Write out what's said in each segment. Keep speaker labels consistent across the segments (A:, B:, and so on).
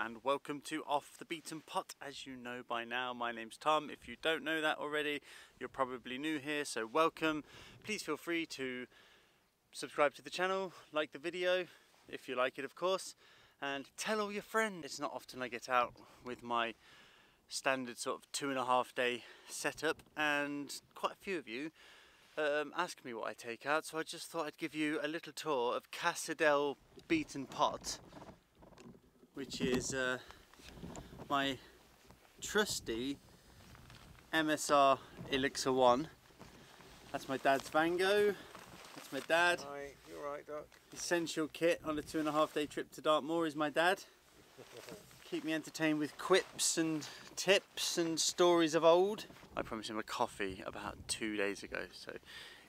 A: and welcome to Off the Beaten Pot. As you know by now, my name's Tom. If you don't know that already, you're probably new here, so welcome. Please feel free to subscribe to the channel, like the video, if you like it of course, and tell all your friends. It's not often I get out with my standard sort of 2.5 day setup, and quite a few of you ask me what I take out, so I just thought I'd give you a little tour of Cassadell Beaten Pot, which is my trusty MSR Elixir 1. That's my dad's Vango. That's my dad.
B: Hi, you're right, Doc.
A: Essential kit on a 2.5 day trip to Dartmoor is my dad. Keep me entertained with quips and tips and stories of old. I promised him a coffee about 2 days ago, so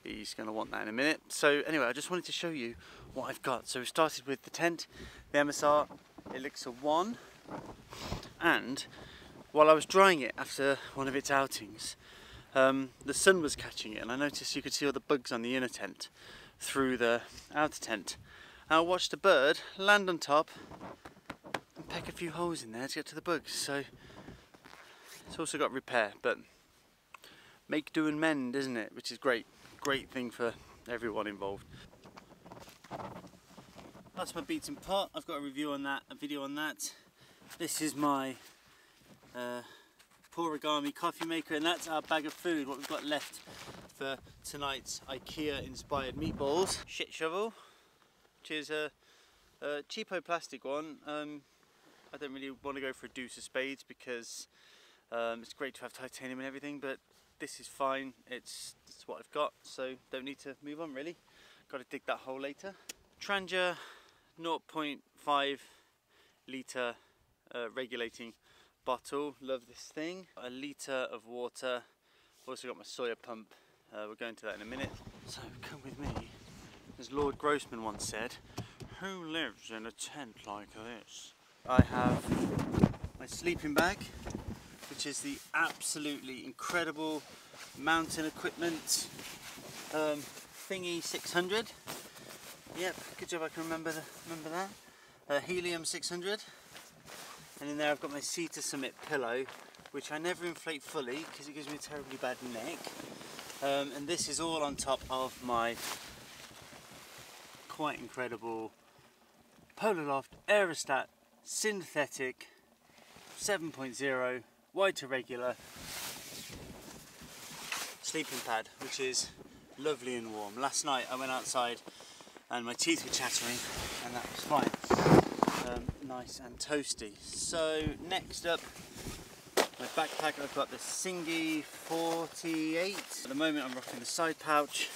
A: he's going to want that in a minute. So anyway, I just wanted to show you what I've got. So we started with the tent, the MSR Elixir 1, and while I was drying it after one of its outings, the sun was catching it, and I noticed you could see all the bugs on the inner tent through the outer tent. And I watched a bird land on top and peck a few holes in there to get to the bugs. So it's also got repair, but make do and mend, isn't it? Which is great thing for everyone involved. That's my beaten pot. I've got a review on that, a video on that. This is my origami coffee maker, and that's our bag of food, what we've got left for tonight's IKEA inspired meatballs. Shit shovel, which is a cheapo plastic one. I don't really want to go for a deuce of spades because it's great to have titanium and everything, but this is fine. It's what I've got, so don't need to move on really. Got to dig that hole later. Trangia 0.5 litre regulating bottle. Love this thing. A litre of water. Also got my Sawyer pump. We'll go into that in a minute. So come with me. As Lord Grossman once said, who lives in a tent like this? I have my sleeping bag, which is the absolutely incredible mountain equipment thingy 600. Yep, good job I can remember that. Helium 600. And in there I've got my Sea to Summit pillow, which I never inflate fully because it gives me a terribly bad neck. And this is all on top of my quite incredible Polarloft Aerostat synthetic 7.0 wide to regular sleeping pad, which is lovely and warm. Last night I went outside and my teeth were chattering, and that was fine. Nice and toasty. So next up, my backpack. I've got the Singy 48. At the moment I'm rocking the side pouch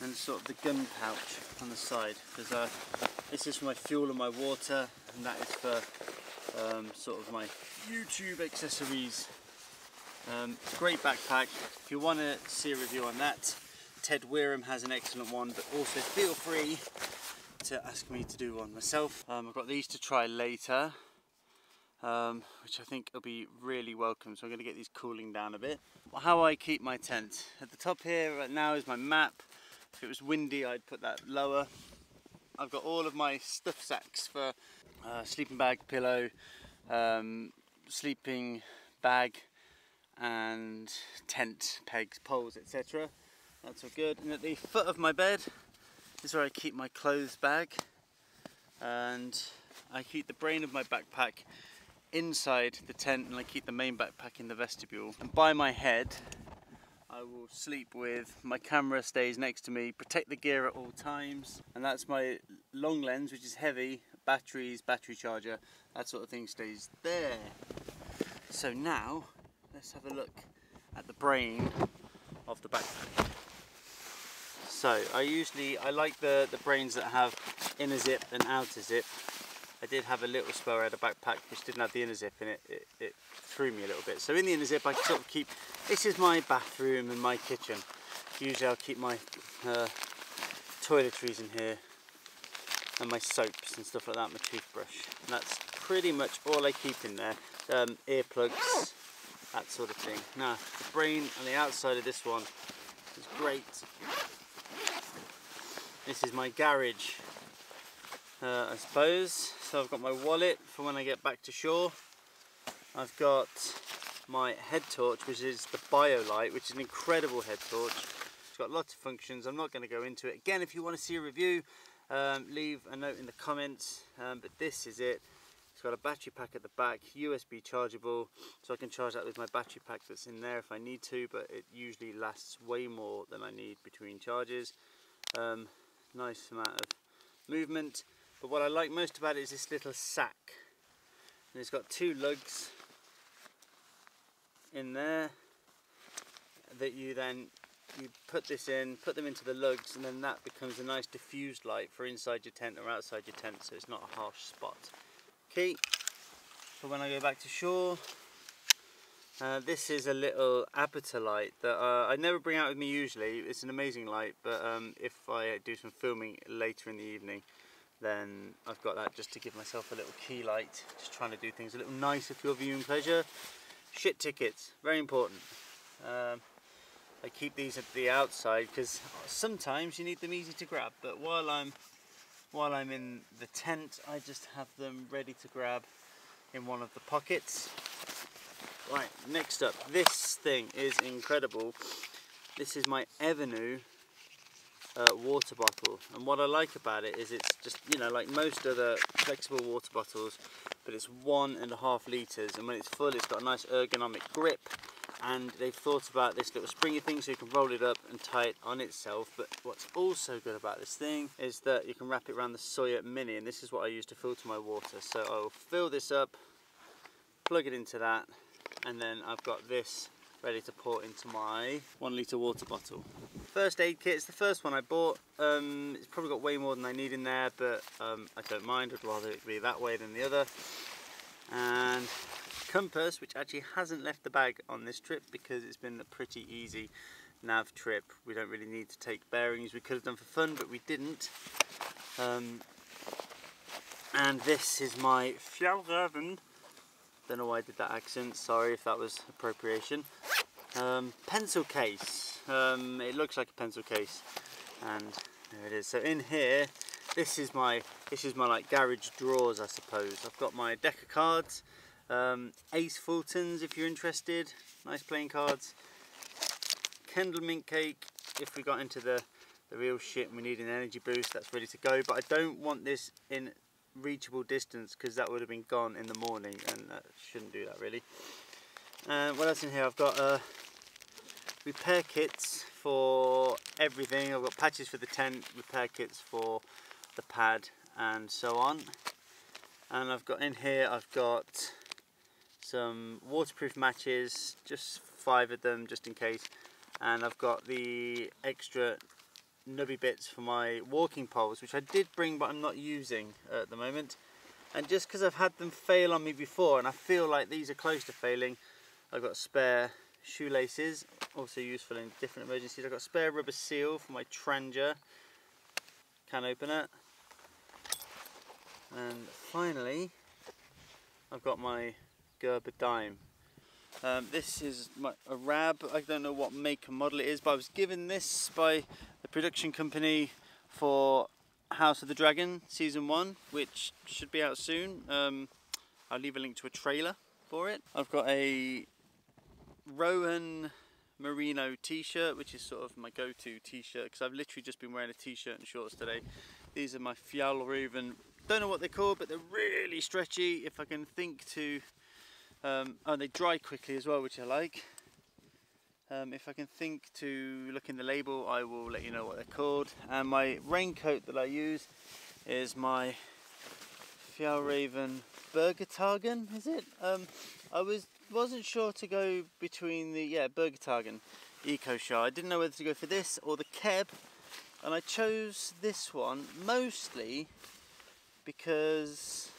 A: and sort of the gun pouch on the side, because this is for my fuel and my water, and that is for sort of my YouTube accessories. Great backpack. If you want to see a review on that, Ted Weirham has an excellent one, but also feel free to ask me to do one myself. I've got these to try later, which I think will be really welcome, so I'm going to get these cooling down a bit. How I keep my tent. At the top here right now is my map. If it was windy I'd put that lower. I've got all of my stuff sacks for sleeping bag, pillow, sleeping bag and tent pegs, poles, etc. That's all good. And at the foot of my bed is where I keep my clothes bag, and I keep the brain of my backpack inside the tent, and I keep the main backpack in the vestibule. And by my head I will sleep with my camera, stays next to me, protect the gear at all times, and that's my long lens, which is heavy, batteries, battery charger, that sort of thing stays there. So now let's have a look at the brain of the backpack. So I like the brains that have inner zip and outer zip. I did have a little spell. I had a backpack which didn't have the inner zip in it. It threw me a little bit. So in the inner zip I can sort of keep, this is my bathroom and my kitchen. Usually I'll keep my toiletries in here and my soaps and stuff like that, my toothbrush. And that's pretty much all I keep in there. Earplugs, that sort of thing. Now the brain on the outside of this one is great. This is my garage I suppose. So I've got my wallet for when I get back to shore. I've got my head torch, which is the BioLight, which is an incredible head torch. It's got lots of functions. I'm not going to go into it. Again, if you want to see a review, leave a note in the comments. But this is it. It's got a battery pack at the back, USB chargeable, so I can charge that with my battery pack that's in there if I need to, but it usually lasts way more than I need between charges. Nice amount of movement, but what I like most about it is this little sack. And it's got two lugs in there that you put this in, put them into the lugs, and then that becomes a nice diffused light for inside your tent or outside your tent, so it's not a harsh spot. Key for when I go back to shore. This is a little Aperture Light that I never bring out with me usually. It's an amazing light, but if I do some filming later in the evening, then I've got that just to give myself a little key light. Just trying to do things a little nicer for your viewing pleasure. Shit tickets, very important. I keep these at the outside because sometimes you need them easy to grab, but while I'm in the tent, I just have them ready to grab in one of the pockets. Right, next up, this thing is incredible. This is my Evernew water bottle, and what I like about it is it's just, you know, like most other flexible water bottles, but it's 1.5 litres, and when it's full it's got a nice ergonomic grip, and they've thought about this little springy thing so you can roll it up and tie it on itself. But what's also good about this thing is that you can wrap it around the Sawyer Mini, and this is what I use to filter my water. So I'll fill this up, plug it into that, and then I've got this ready to pour into my 1 litre water bottle. First aid kit, it's the first one I bought. It's probably got way more than I need in there, but I don't mind. I'd rather it be that way than the other. And compass, which actually hasn't left the bag on this trip because it's been a pretty easy nav trip. We don't really need to take bearings. We could have done for fun, but we didn't. And this is my Fjallraven. Don't know why I did that accent, sorry if that was appropriation. Pencil case. It looks like a pencil case, and there it is. So in here, this is my like garage drawers, I suppose. I've got my deck of cards, Ace Fultons if you're interested, nice playing cards. Kendall mint cake if we got into the real shit and we need an energy boost, that's ready to go. But I don't want this in reachable distance because that would have been gone in the morning, and that shouldn't do that really. What else in here? I've got repair kits for everything. I've got patches for the tent, repair kits for the pad, and so on. And I've got in here, I've got some waterproof matches, just 5 of them just in case, and I've got the extra nubby bits for my walking poles, which I did bring but I'm not using at the moment. And just because I've had them fail on me before and I feel like these are close to failing, I've got spare shoelaces, also useful in different emergencies. I've got spare rubber seal for my Tranger can opener. And finally, I've got my Gerber dime. This is a Rab. I don't know what make and model it is, but I was given this by the production company for House of the Dragon Season 1, which should be out soon. I'll leave a link to a trailer for it. I've got a Rowan merino t-shirt, which is sort of my go-to t-shirt because I've literally just been wearing a t-shirt and shorts today. These are my Fjallraven, don't know what they're called, but they're really stretchy. If I can think to oh, they dry quickly as well, which I like. If I can think to look in the label, I will let you know what they're called. And my raincoat that I use is my Fjallraven Bergetagen, is it? I wasn't sure to go between the Bergetagen Eco Show. I didn't know whether to go for this or the Keb, and I chose this one mostly because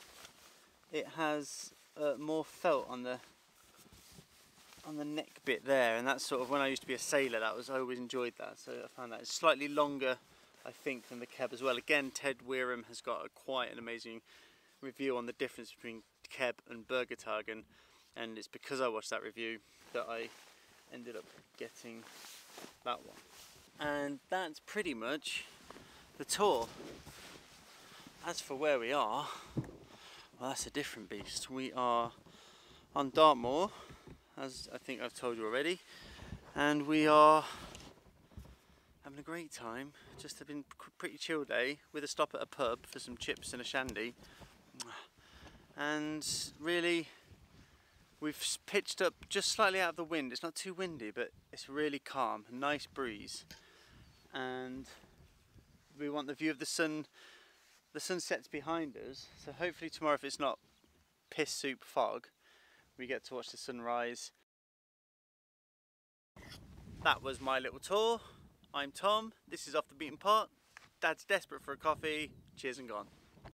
A: it has more felt on the neck bit there, and that's sort of when I used to be a sailor. I always enjoyed that, so I found that it's slightly longer, I think, than the Keb as well. Again, Ted Weirham has got quite an amazing review on the difference between Keb and Bergetagen, and it's because I watched that review that I ended up getting that one. And that's pretty much the tour. as for where we are, well, that's a different beast. We are on Dartmoor, as I think I've told you already, and we are having a great time. Just been a pretty chill day with a stop at a pub for some chips and a shandy. And really, we've pitched up just slightly out of the wind. It's not too windy, but it's really calm, a nice breeze. And we want the view of the sun. The sun sets behind us, so hopefully tomorrow, if it's not piss soup fog, we get to watch the sunrise. That was my little tour. I'm Tom, this is Off the Beaten Path. Dad's desperate for a coffee. Cheers and gone.